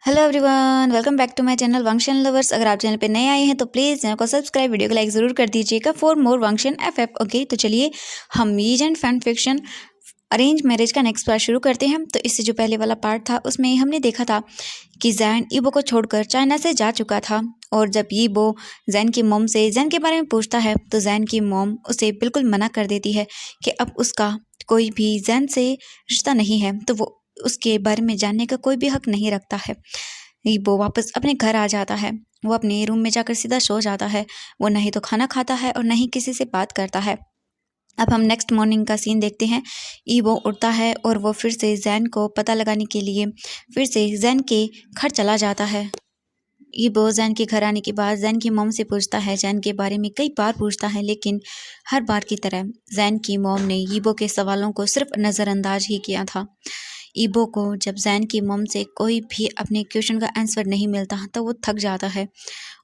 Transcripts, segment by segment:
Hello everyone, welcome back to my channel Vanshan lovers. अगर आप channel पे नए आए हैं तो प्लीज़ चैनल को सब्सक्राइब, वीडियो को लाइक ज़रूर कर दीजिएगा for more Vanshan FF. Okay, तो चलिए हम मीज and fan fiction arrange marriage का नेक्स्ट पार्ट शुरू करते हैं। तो इससे जो पहले वाला पार्ट था उसमें हमने देखा था कि जैन ईबो को छोड़कर चाइना से जा चुका था, और जब ईबो जैन की मॉम से जैन के बारे में पूछता है तो जैन की मॉम उसे बिल्कुल मना कर देती है कि अब उसका कोई भी जैन से रिश्ता नहीं है, तो वो उसके बारे में जानने का कोई भी हक नहीं रखता है। वो वापस अपने घर आ जाता है। वो अपने रूम में जाकर सीधा सो जाता है। वो नहीं तो खाना खाता है और नहीं किसी से बात करता है। अब हम नेक्स्ट मॉर्निंग का सीन देखते हैं। ईबो उठता है और वो फिर से जैन को पता लगाने के लिए फिर से जैन के घर चला जाता है। ईबो जैन के घर आने के बाद जैन की मॉम से पूछता है, जैन के बारे में कई बार पूछता है, लेकिन हर बार की तरह जैन की मॉम ने ईबो के सवालों को सिर्फ नज़रअंदाज ही किया था। ईबो को जब जैन की मॉम से कोई भी अपने क्वेश्चन का आंसर नहीं मिलता तो वो थक जाता है,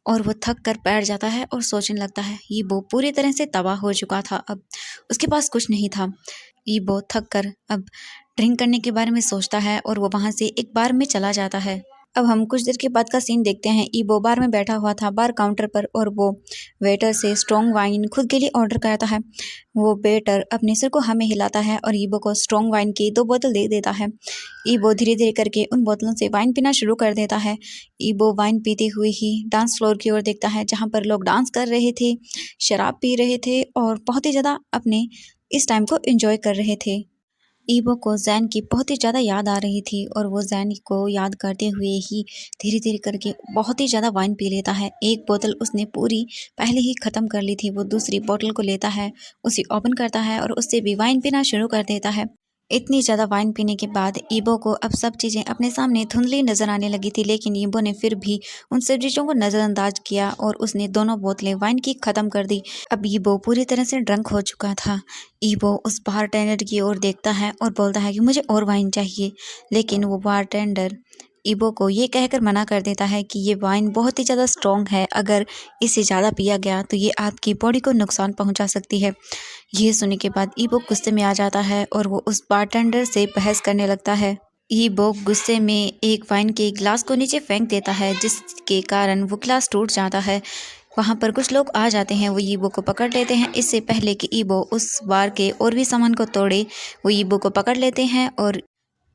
और वो थक कर बैठ जाता है और सोचने लगता है। ईबो पूरी तरह से तबाह हो चुका था, अब उसके पास कुछ नहीं था। ईबो थक कर अब ड्रिंक करने के बारे में सोचता है और वो वहाँ से एक बार में चला जाता है। अब हम कुछ देर के बाद का सीन देखते हैं। ईबो बार में बैठा हुआ था बार काउंटर पर, और वो वेटर से स्ट्रॉन्ग वाइन खुद के लिए ऑर्डर करता है। वो वेटर अपने सिर को हमें हिलाता है और ईबो को स्ट्रॉन्ग वाइन की 2 बोतल दे देता है। ईबो धीरे धीरे करके उन बोतलों से वाइन पीना शुरू कर देता है। ईबो वाइन पीते हुए ही डांस फ्लोर की ओर देखता है, जहाँ पर लोग डांस कर रहे थे, शराब पी रहे थे और बहुत ही ज़्यादा अपने इस टाइम को एंजॉय कर रहे थे। ईबो को जैन की बहुत ही ज़्यादा याद आ रही थी, और वो जैन को याद करते हुए ही धीरे धीरे करके बहुत ही ज़्यादा वाइन पी लेता है। एक बोतल उसने पूरी पहले ही ख़त्म कर ली थी। वो दूसरी बोतल को लेता है, उसे ओपन करता है और उससे भी वाइन पीना शुरू कर देता है। इतनी ज़्यादा वाइन पीने के बाद ईबो को अब सब चीज़ें अपने सामने धुंधली नज़र आने लगी थी, लेकिन ईबो ने फिर भी उन सब चीज़ों को नज़रअंदाज किया और उसने दोनों बोतलें वाइन की ख़त्म कर दी। अब ईबो पूरी तरह से ड्रंक हो चुका था। ईबो उस बारटेंडर की ओर देखता है और बोलता है कि मुझे और वाइन चाहिए, लेकिन वो बारटेंडर ईबो को ये कहकर मना कर देता है कि ये वाइन बहुत ही ज़्यादा स्ट्रॉन्ग है, अगर इसे ज़्यादा पिया गया तो ये आपकी बॉडी को नुकसान पहुंचा सकती है। ये सुनने के बाद ईबो गुस्से में आ जाता है और वो उस बारटेंडर से बहस करने लगता है। ईबो गुस्से में एक वाइन के गिलास को नीचे फेंक देता है, जिसके कारण वो गिलास टूट जाता है। वहाँ पर कुछ लोग आ जाते हैं, वो ईबो को पकड़ लेते हैं। इससे पहले कि ईबो उस बार के और भी सामान को तोड़े, वो ईबो को पकड़ लेते हैं और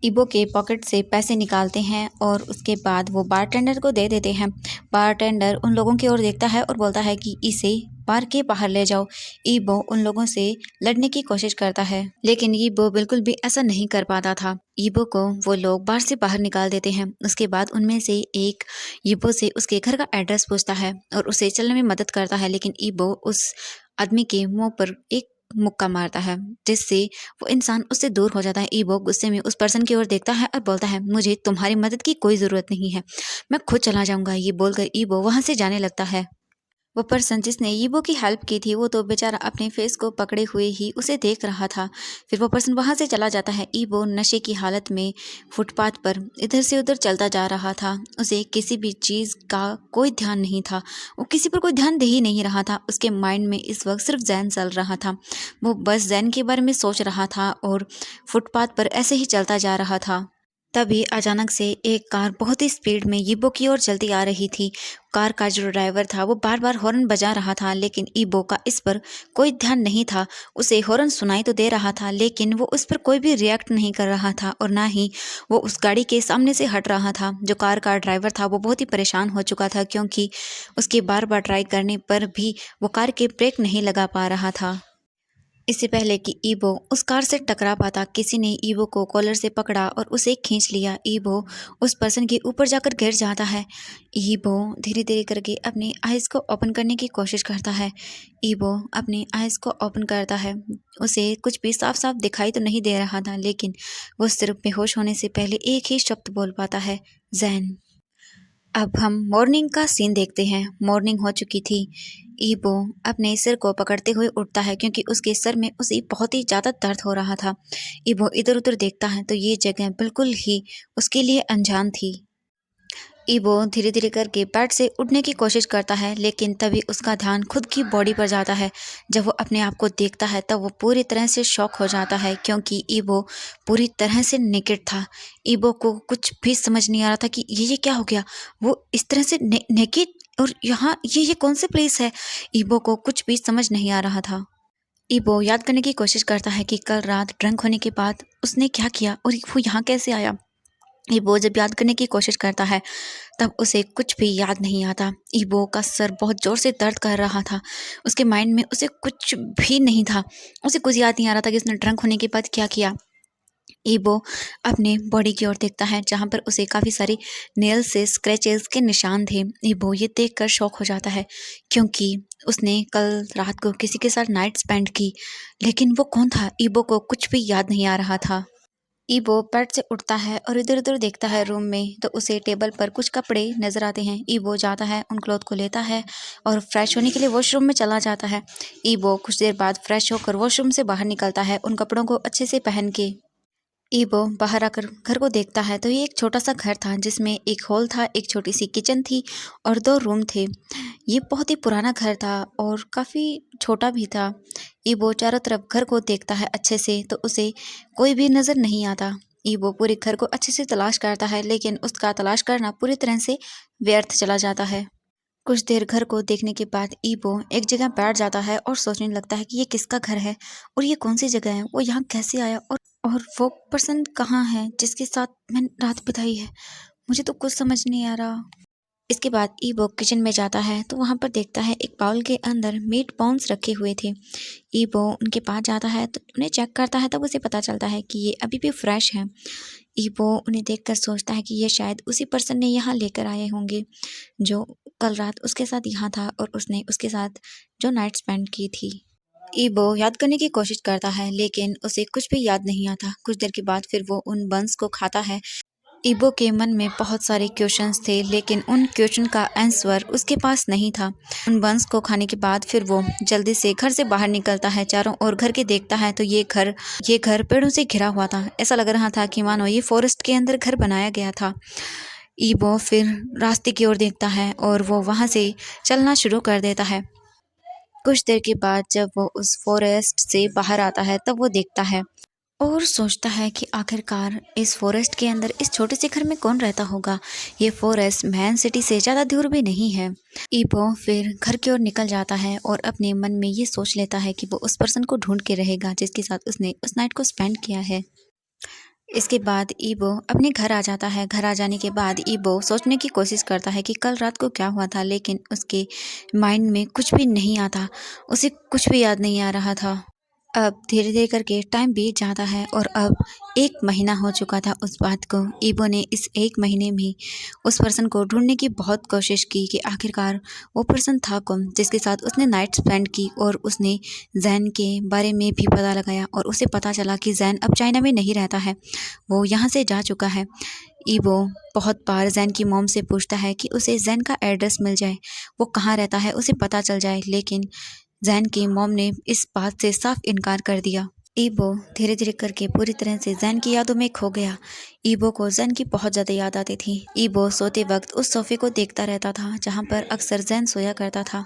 ईबो के पॉकेट से पैसे निकालते हैं और उसके बाद वो बारटेंडर को दे देते हैं। बारटेंडर उन लोगों की ओर देखता है और बोलता है कि इसे बार के बाहर ले जाओ। ईबो उन लोगों से लड़ने की कोशिश करता है, लेकिन ईबो बिल्कुल भी ऐसा नहीं कर पाता था। ईबो को वो लोग बार से बाहर निकाल देते हैं। उसके बाद उनमें से एक ईबो से उसके घर का एड्रेस पूछता है और उसे चलने में मदद करता है, लेकिन ईबो उस आदमी के मुंह पर एक मुक्का मारता है, जिससे वो इंसान उससे दूर हो जाता है। ईबो गुस्से में उस पर्सन की ओर देखता है और बोलता है, मुझे तुम्हारी मदद की कोई ज़रूरत नहीं है, मैं खुद चला जाऊंगा। ये बोलकर ईबो वहाँ से जाने लगता है। वो पर्सन जिसने ईबो की हेल्प की थी, वो तो बेचारा अपने फेस को पकड़े हुए ही उसे देख रहा था। फिर वो पर्सन वहाँ से चला जाता है। ईबो नशे की हालत में फुटपाथ पर इधर से उधर चलता जा रहा था। उसे किसी भी चीज़ का कोई ध्यान नहीं था। वो किसी पर कोई ध्यान दे ही नहीं रहा था। उसके माइंड में इस वक्त सिर्फ जैन चल रहा था। वो बस जैन के बारे में सोच रहा था और फुटपाथ पर ऐसे ही चलता जा रहा था। तभी अचानक से एक कार बहुत ही स्पीड में ईबो की ओर चलती आ रही थी। कार का जो ड्राइवर था वो बार बार हॉर्न बजा रहा था, लेकिन ईबो का इस पर कोई ध्यान नहीं था। उसे हॉर्न सुनाई तो दे रहा था, लेकिन वो उस पर कोई भी रिएक्ट नहीं कर रहा था, और ना ही वो उस गाड़ी के सामने से हट रहा था। जो कार का ड्राइवर था वो बहुत ही परेशान हो चुका था, क्योंकि उसके बार बार ट्राई करने पर भी वो कार के ब्रेक नहीं लगा पा रहा था। इससे पहले कि ईबो उस कार से टकरा पाता, किसी ने ईबो को कॉलर से पकड़ा और उसे खींच लिया। ईबो उस पर्सन के ऊपर जाकर गिर जाता है। ईबो धीरे धीरे करके अपनी आइज़ को ओपन करने की कोशिश करता है। ईबो अपनी आइज़ को ओपन करता है। उसे कुछ भी साफ साफ दिखाई तो नहीं दे रहा था, लेकिन वो सिर्फ बेहोश होने से पहले एक ही शब्द बोल पाता है, जैन। अब हम मॉर्निंग का सीन देखते हैं। मॉर्निंग हो चुकी थी। ईबो अपने सिर को पकड़ते हुए उठता है, क्योंकि उसके सर में उसे बहुत ही ज़्यादा दर्द हो रहा था। ईबो इधर उधर देखता है तो ये जगह बिल्कुल ही उसके लिए अनजान थी। ईबो धीरे धीरे करके बेड से उठने की कोशिश करता है, लेकिन तभी उसका ध्यान खुद की बॉडी पर जाता है। जब वो अपने आप को देखता है तब वो पूरी तरह से शॉक हो जाता है, क्योंकि ईबो पूरी तरह से नेकेड था। ईबो को कुछ भी समझ नहीं आ रहा था कि ये क्या हो गया। वो इस तरह से नेकेड, और यहाँ ये कौन से प्लेस है। ईबो को कुछ भी समझ नहीं आ रहा था। ईबो याद करने की कोशिश करता है कि कल रात ड्रंक होने के बाद उसने क्या किया और वो यहाँ कैसे आया। ईबो जब याद करने की कोशिश करता है तब उसे कुछ भी याद नहीं आता। ईबो का सर बहुत ज़ोर से दर्द कर रहा था। उसके माइंड में उसे कुछ भी नहीं था। उसे कुछ याद नहीं आ रहा था कि उसने ड्रंक होने के बाद क्या किया। ईबो अपने बॉडी की ओर देखता है, जहाँ पर उसे काफ़ी सारी नेल से स्क्रैचेस के निशान थे। ईबो ये देखकर शॉक हो जाता है, क्योंकि उसने कल रात को किसी के साथ नाइट स्पेंड की। लेकिन वो कौन था? ईबो को कुछ भी याद नहीं आ रहा था। ईबो बेड से उठता है और इधर उधर देखता है रूम में, तो उसे टेबल पर कुछ कपड़े नजर आते हैं। ईबो जाता है, उन क्लॉथ को लेता है और फ्रेश होने के लिए वॉशरूम में चला जाता है। ईबो कुछ देर बाद फ्रेश होकर वॉशरूम से बाहर निकलता है, उन कपड़ों को अच्छे से पहन के। ईबो बाहर आकर घर को देखता है तो ये एक छोटा सा घर था, जिसमें एक हॉल था, एक छोटी सी किचन थी और 2 रूम थे। ये बहुत ही पुराना घर था और काफ़ी छोटा भी था। ईबो चारों तरफ घर को देखता है अच्छे से, तो उसे कोई भी नज़र नहीं आता। ईबो पूरे घर को अच्छे से तलाश करता है, लेकिन उसका तलाश करना पूरी तरह से व्यर्थ चला जाता है। कुछ देर घर को देखने के बाद ईबो एक जगह बैठ जाता है और सोचने लगता है कि ये किसका घर है और ये कौन सी जगह है, वो यहाँ कैसे आया, और वो पर्सन कहाँ है जिसके साथ मैंने रात बिताई है। मुझे तो कुछ समझ नहीं आ रहा। इसके बाद ईबो किचन में जाता है तो वहाँ पर देखता है एक बाउल के अंदर मीट बॉन्स रखे हुए थे। ईबो उनके पास जाता है तो उन्हें चेक करता है, तब उसे पता चलता है कि ये अभी भी फ्रेश हैं। ईबो उन्हें देखकर सोचता है कि ये शायद उसी पर्सन ने यहाँ लेकर आए होंगे जो कल रात उसके साथ यहाँ था और उसने उसके साथ जो नाइट स्पेंड की थी। ईबो याद करने की कोशिश करता है, लेकिन उसे कुछ भी याद नहीं आता। कुछ देर के बाद फिर वो उन बंस को खाता है। ईबो के मन में बहुत सारे क्वेश्चंस थे, लेकिन उन क्वेश्चन का आंसर उसके पास नहीं था। उन बंस को खाने के बाद फिर वो जल्दी से घर से बाहर निकलता है। चारों ओर घर के देखता है तो ये घर पेड़ों से घिरा हुआ था। ऐसा लग रहा था कि मानो ये फॉरेस्ट के अंदर घर बनाया गया था। ईबो फिर रास्ते की ओर देखता है और वो वहाँ से चलना शुरू कर देता है। कुछ देर के बाद जब वो उस फॉरेस्ट से बाहर आता है तब वो देखता है और सोचता है कि आखिरकार इस फॉरेस्ट के अंदर इस छोटे से घर में कौन रहता होगा। ये फॉरेस्ट मैन सिटी से ज़्यादा दूर भी नहीं है। ईबो फिर घर की ओर निकल जाता है और अपने मन में ये सोच लेता है कि वो उस पर्सन को ढूंढ के रहेगा जिसके साथ उसने उस नाइट को स्पेंड किया है। इसके बाद ईबो अपने घर आ जाता है। घर आ जाने के बाद ईबो सोचने की कोशिश करता है कि कल रात को क्या हुआ था, लेकिन उसके माइंड में कुछ भी नहीं आता। उसे कुछ भी याद नहीं आ रहा था। अब धीरे धीरे करके टाइम बीत जाता है और अब 1 महीना हो चुका था उस बात को। ईबो ने इस 1 महीने में उस पर्सन को ढूंढने की बहुत कोशिश की कि आखिरकार वो पर्सन था कौन जिसके साथ उसने नाइट स्पेंड की, और उसने जैन के बारे में भी पता लगाया और उसे पता चला कि जैन अब चाइना में नहीं रहता है, वो यहाँ से जा चुका है। ईबो बहुत बार जैन की मॉम से पूछता है कि उसे जैन का एड्रेस मिल जाए, वो कहाँ रहता है उसे पता चल जाए, लेकिन जैन की मॉम ने इस बात से साफ इनकार कर दिया। ईबो धीरे धीरे करके पूरी तरह से जैन की यादों में खो गया। ईबो को जैन की बहुत ज़्यादा याद आती थी। ईबो सोते वक्त उस सोफे को देखता रहता था जहाँ पर अक्सर जैन सोया करता था,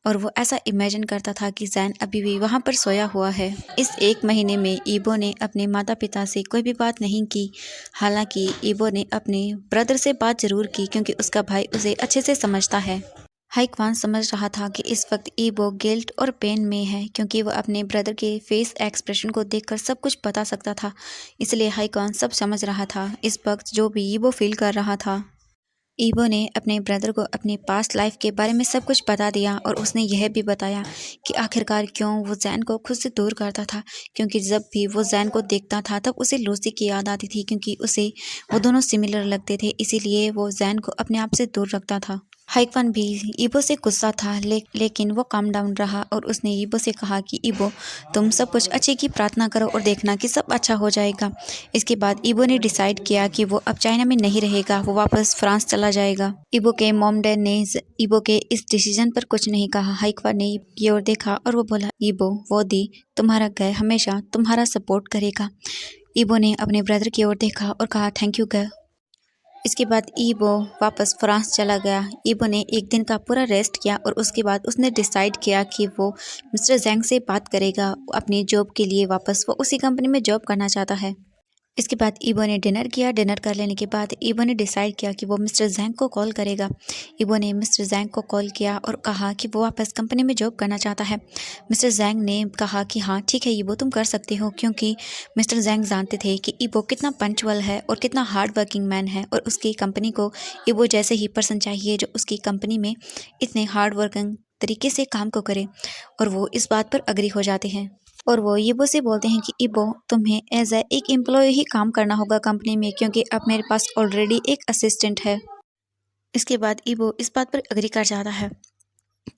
और वो ऐसा इमेजिन करता था कि जैन अभी भी वहाँ पर सोया हुआ है। इस 1 महीने में ईबो ने अपने माता पिता से कोई भी बात नहीं की। हालांकि ईबो ने अपने ब्रदर से बात जरूर की, क्योंकि उसका भाई उसे अच्छे से समझता है। हाईक्वान समझ रहा था कि इस वक्त ईबो गिल्ट और पेन में है, क्योंकि वो अपने ब्रदर के फेस एक्सप्रेशन को देखकर सब कुछ बता सकता था। इसलिए हाईक्वान सब समझ रहा था इस वक्त जो भी ईबो फील कर रहा था। ईबो ने अपने ब्रदर को अपने पास्ट लाइफ के बारे में सब कुछ बता दिया, और उसने यह भी बताया कि आखिरकार क्यों वो जैन को खुद से दूर करता था, क्योंकि जब भी वो जैन को देखता था तब उसे लूसी की याद आती थी, क्योंकि उसे वो दोनों सिमिलर लगते थे, इसीलिए वो जैन को अपने आप से दूर रखता था। हाइकवान भी ईबो से गुस्सा था, लेकिन वो काम डाउन रहा और उसने ईबो से कहा कि ईबो, तुम सब कुछ अच्छे की प्रार्थना करो और देखना कि सब अच्छा हो जाएगा। इसके बाद ईबो ने डिसाइड किया कि वो अब चाइना में नहीं रहेगा, वो वापस फ्रांस चला जाएगा। ईबो के मॉम डैड ने ईबो के इस डिसीजन पर कुछ नहीं कहा। हाइकवान ने की ओर देखा और वो बोला, ईबो, वो दी तुम्हारा घर हमेशा तुम्हारा सपोर्ट करेगा। ईबो ने अपने ब्रदर की ओर देखा और कहा, थैंक यू घर। इसके बाद ईबो वापस फ्रांस चला गया। ईबो ने एक दिन का पूरा रेस्ट किया और उसके बाद उसने डिसाइड किया कि वो मिस्टर ज़ैंग से बात करेगा अपनी जॉब के लिए। वापस वो उसी कंपनी में जॉब करना चाहता है। इसके बाद ईबो ने डिनर किया। डिनर कर लेने के बाद ईबो ने डिसाइड किया कि वो मिस्टर ज़ैंग को कॉल करेगा। ईबो ने मिस्टर ज़ैंग को कॉल किया और कहा कि वो वापस कंपनी में जॉब करना चाहता है। मिस्टर ज़ैंग ने कहा कि हाँ ठीक है ईबो, तुम कर सकते हो, क्योंकि मिस्टर ज़ैंग जानते थे कि ईबो कितना पंक्चुअल है और कितना हार्ड वर्किंग मैन है और उसकी कंपनी को ईबो जैसे ही पर्सन चाहिए जो उसकी कंपनी में इतने हार्ड वर्किंग तरीके से काम को करे। और वो इस बात पर अग्री हो जाते हैं और वो ईबो से बोलते हैं कि ईबो, तुम्हें एज ए एक एम्प्लॉय ही काम करना होगा कंपनी में, क्योंकि अब मेरे पास ऑलरेडी एक असिस्टेंट है। इसके बाद ईबो इस बात पर अग्री कर जाता है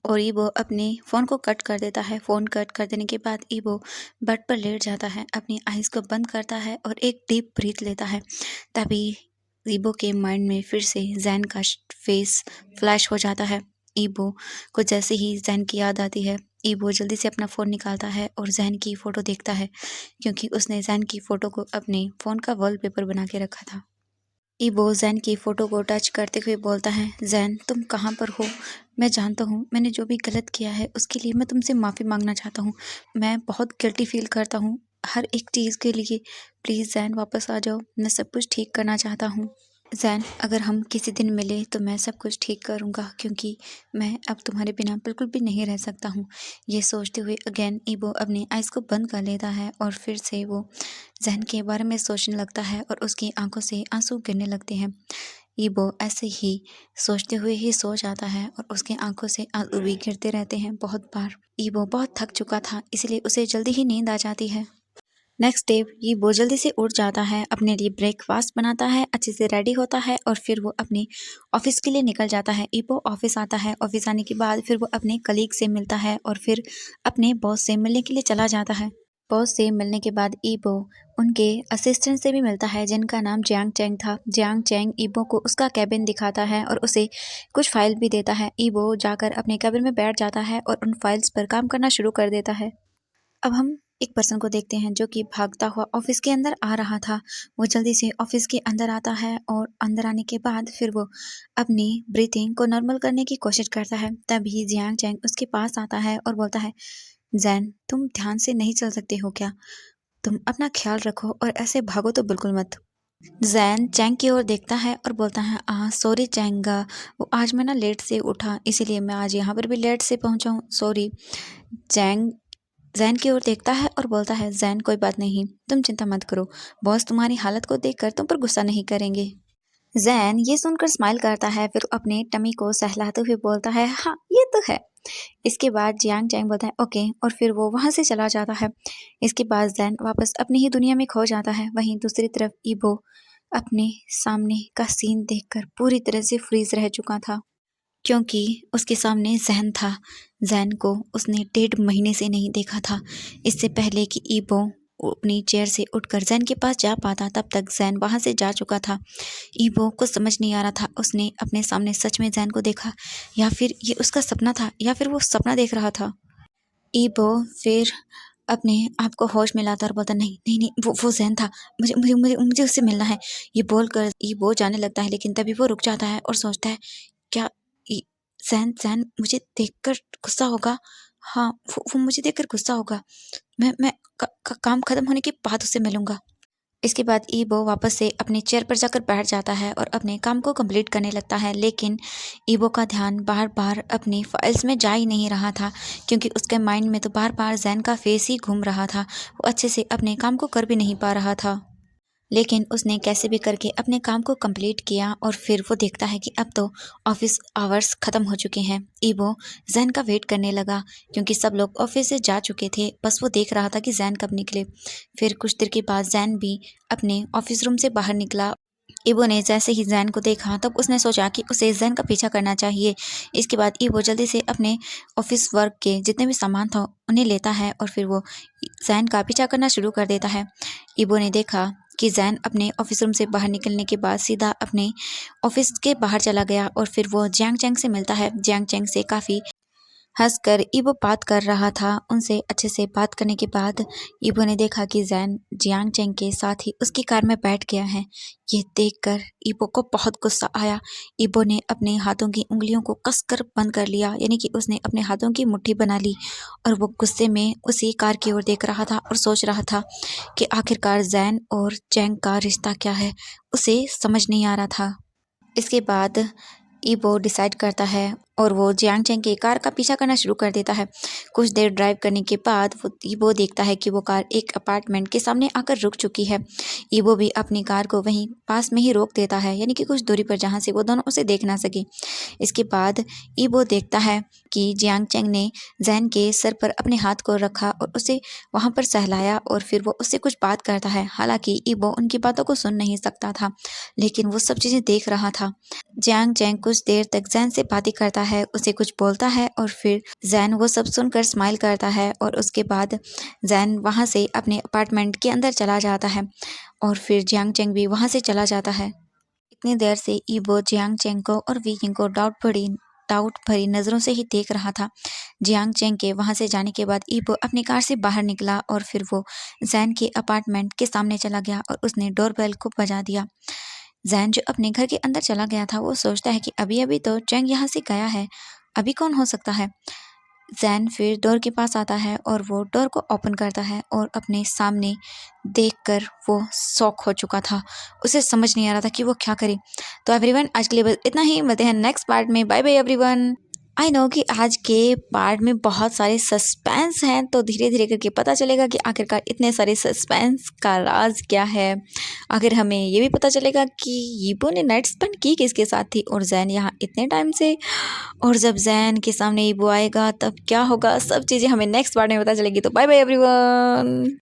और ईबो अपने फ़ोन को कट कर देता है। फ़ोन कट कर देने के बाद ईबो बेड पर लेट जाता है, अपनी आइज़ को बंद करता है और एक डीप ब्रीथ लेता है। तभी ईबो के माइंड में फिर से ज़ैन का फेस फ्लैश हो जाता है। ईबो को जैसे ही ज़ैन की याद आती है, ईबो जल्दी से अपना फ़ोन निकालता है और ज़ैन की फ़ोटो देखता है, क्योंकि उसने ज़ैन की फ़ोटो को अपने फ़ोन का वॉलपेपर बना के रखा था। ईबो ज़ैन की फ़ोटो को टच करते हुए बोलता है, ज़ैन तुम कहाँ पर हो? मैं जानता हूँ मैंने जो भी गलत किया है उसके लिए मैं तुमसे माफ़ी मांगना चाहता हूँ। मैं बहुत गिल्टी फील करता हूँ हर एक चीज़ के लिए। प्लीज़ ज़ैन वापस आ जाओ, मैं सब कुछ ठीक करना चाहता हूँ। ज़ैन, अगर हम किसी दिन मिले तो मैं सब कुछ ठीक करूँगा, क्योंकि मैं अब तुम्हारे बिना बिल्कुल भी नहीं रह सकता हूँ। ये सोचते हुए अगेन ईबो अपनी आइज़ को बंद कर लेता है और फिर से वो ज़ैन के बारे में सोचने लगता है और उसकी आंखों से आंसू गिरने लगते हैं। ईबो ऐसे ही सोचते हुए ही सो जाता है और उसकी आंखों से आंसू भी गिरते रहते हैं बहुत बार। ईबो बहुत थक चुका था, इसलिए उसे जल्दी ही नींद आ जाती है। नेक्स्ट डे ईबो जल्दी से उठ जाता है, अपने लिए ब्रेकफास्ट बनाता है, अच्छे से रेडी होता है और फिर वो अपने ऑफिस के लिए निकल जाता है। ईबो ऑफिस आता है। ऑफिस आने के बाद फिर वो अपने कलीग से मिलता है और फिर अपने बॉस से मिलने के लिए चला जाता है। बॉस से मिलने के बाद ईबो उनके असिस्टेंट से भी मिलता है, जिनका नाम जियांग चैंग था। जियांग चैंग ईबो को उसका कैबिन दिखाता है और उसे कुछ फाइल भी देता है। ईबो जाकर अपने कैबिन में बैठ जाता है और उन फाइल्स पर काम करना शुरू कर देता है। अब हम एक पर्सन को देखते हैं जो कि भागता हुआ ऑफिस के अंदर आ रहा था। वो जल्दी से ऑफिस के अंदर आता है और अंदर आने के बाद फिर वो अपनी ब्रीथिंग को नॉर्मल करने की कोशिश करता है। तभी जियांग चैंग उसके पास आता है और बोलता है, ज़ैन तुम ध्यान से नहीं चल सकते हो क्या? तुम अपना ख्याल रखो और ऐसे भागो तो बिल्कुल मत। ज़ैन चैंग की ओर देखता है और बोलता है, सॉरी चैंगा, वो आज मैं ना लेट से उठा, इसीलिए मैं आज यहाँ पर भी लेट से पहुँचा हूँ, सॉरी। चैंग ज़ैन की ओर देखता है और बोलता है, ज़ैन कोई बात नहीं, तुम चिंता मत करो, बॉस तुम्हारी हालत को देखकर तुम पर गुस्सा नहीं करेंगे। ज़ैन ये सुनकर स्माइल करता है, फिर अपने टमी को सहलाते हुए बोलता है, हाँ ये तो है। इसके बाद जियांग चैंग बोलता है ओके, और फिर वो वहाँ से चला जाता है। इसके बाद ज़ैन वापस अपनी ही दुनिया में खो जाता है। वहीं दूसरी तरफ ईबो अपने सामने का सीन देखकर पूरी तरह से फ्रीज रह चुका था, क्योंकि उसके सामने ज़ैन था। ज़ैन को उसने 1.5 महीने से नहीं देखा था। इससे पहले कि ईबो अपनी चेयर से उठकर ज़ैन के पास जा पाता, तब तक ज़ैन वहाँ से जा चुका था। ईबो को समझ नहीं आ रहा था, उसने अपने सामने सच में ज़ैन को देखा या फिर ये उसका सपना था या फिर वो सपना देख रहा था। ईबो फिर अपने आप को होश में लाता और बोलता, नहीं नहीं नहीं, वो ज़ैन था, मुझे मुझे मुझे मुझे उससे मिलना है। ये बोलकर ईबो जाने लगता है, लेकिन तभी वो रुक जाता है और सोचता है, क्या ई ज़ैन ज़ैन मुझे देखकर गुस्सा होगा? हाँ, वो मुझे देखकर गुस्सा होगा। मैं काम खत्म होने के बाद उससे मिलूँगा। इसके बाद ईबो वापस से अपनी चेयर पर जाकर बैठ जाता है और अपने काम को कंप्लीट करने लगता है, लेकिन ईबो का ध्यान बार बार अपनी फाइल्स में जा ही नहीं रहा था, क्योंकि उसके माइंड में तो बार बार ज़ैन का फेस ही घूम रहा था। वो अच्छे से अपने काम को कर भी नहीं पा रहा था, लेकिन उसने कैसे भी करके अपने काम को कंप्लीट किया और फिर वो देखता है कि अब तो ऑफिस आवर्स ख़त्म हो चुके हैं। ईबो ज़ैन का वेट करने लगा, क्योंकि सब लोग ऑफिस से जा चुके थे, बस वो देख रहा था कि ज़ैन कब निकले। फिर कुछ देर के बाद ज़ैन भी अपने ऑफिस रूम से बाहर निकला। ईबो ने जैसे ही ज़ैन को देखा तब उसने सोचा कि उसे ज़ैन का पीछा करना चाहिए। इसके बाद ईबो जल्दी से अपने ऑफिस वर्क के जितने भी सामान था उन्हें लेता है और फिर वो ज़ैन का पीछा करना शुरू कर देता है। ईबो ने देखा कि ज़ैन अपने ऑफिस रूम से बाहर निकलने के बाद सीधा अपने ऑफिस के बाहर चला गया और फिर वो जियांग चैंग से मिलता है। जियांग चैंग से काफ़ी हंसकर ईबो बात कर रहा था। उनसे अच्छे से बात करने के बाद ईबो ने देखा कि जैन जियांग चेंग के साथ ही उसकी कार में बैठ गया है। ये देखकर ईबो को बहुत गुस्सा आया। ईबो ने अपने हाथों की उंगलियों को कसकर बंद कर लिया, यानी कि उसने अपने हाथों की मुट्ठी बना ली और वो गुस्से में उसी कार की ओर देख रहा था और सोच रहा था कि आखिरकार जैन और चेंग का रिश्ता क्या है। उसे समझ नहीं आ रहा था। इसके बाद ईबो डिसाइड करता है और वो जियांग चेंग की कार का पीछा करना शुरू कर देता है। कुछ देर ड्राइव करने के बाद वो ईबो देखता है कि वो कार एक अपार्टमेंट के सामने आकर रुक चुकी है। ईबो भी अपनी कार को वहीं पास में ही रोक देता है, यानी कि कुछ दूरी पर, जहाँ से वो दोनों उसे देख ना सके। इसके बाद ईबो देखता है कि जियांग चेंग ने जैन के सर पर अपने हाथ को रखा और उसे वहाँ पर सहलाया और फिर वो उससे कुछ बात करता है। हालांकि ईबो उनकी बातों को सुन नहीं सकता था, लेकिन वो सब चीज़ें देख रहा था। जियांग चेंग कुछ देर तक जैन से बातें करता है, उसे कुछ बोलता है और फिर जैन वो सब सुनकर स्माइल करता है और उसके बाद जैन वहाँ से अपने अपार्टमेंट के अंदर चला जाता है और फिर जियांग चेंग भी वहाँ से चला जाता है। इतनी देर से ईबो जियांग चेंग को और वीकिंग को डाउट भरी नज़रों से ही देख रहा था। जियांग चेंग के वहाँ से जाने के बाद ईबो अपनी कार से बाहर निकला और फिर वो जैन के अपार्टमेंट के सामने चला गया और उसने डोरबेल को बजा दिया। जैन जो अपने घर के अंदर चला गया था, वो सोचता है कि अभी अभी तो चेंग यहाँ से गया है, अभी कौन हो सकता है। जैन फिर डोर के पास आता है और वो डोर को ओपन करता है और अपने सामने देखकर वो शॉक हो चुका था। उसे समझ नहीं आ रहा था कि वो क्या करे। तो एवरीवन, आज के लिए बस इतना ही। मिलते हैं नेक्स्ट पार्ट में। Bye bye everyone. I know कि आज के पार्ट में बहुत सारे सस्पेंस हैं, तो धीरे धीरे करके पता चलेगा कि आखिरकार इतने सारे सस्पेंस का राज क्या है। आखिर हमें ये भी पता चलेगा कि यीबो ने नाइट स्पेंड की किसके साथ थी और जैन यहाँ इतने टाइम से, और जब जैन के सामने यीबो आएगा तब क्या होगा। सब चीज़ें हमें नेक्स्ट पार्ट में पता चलेगी। तो बाय बाय एवरीवन।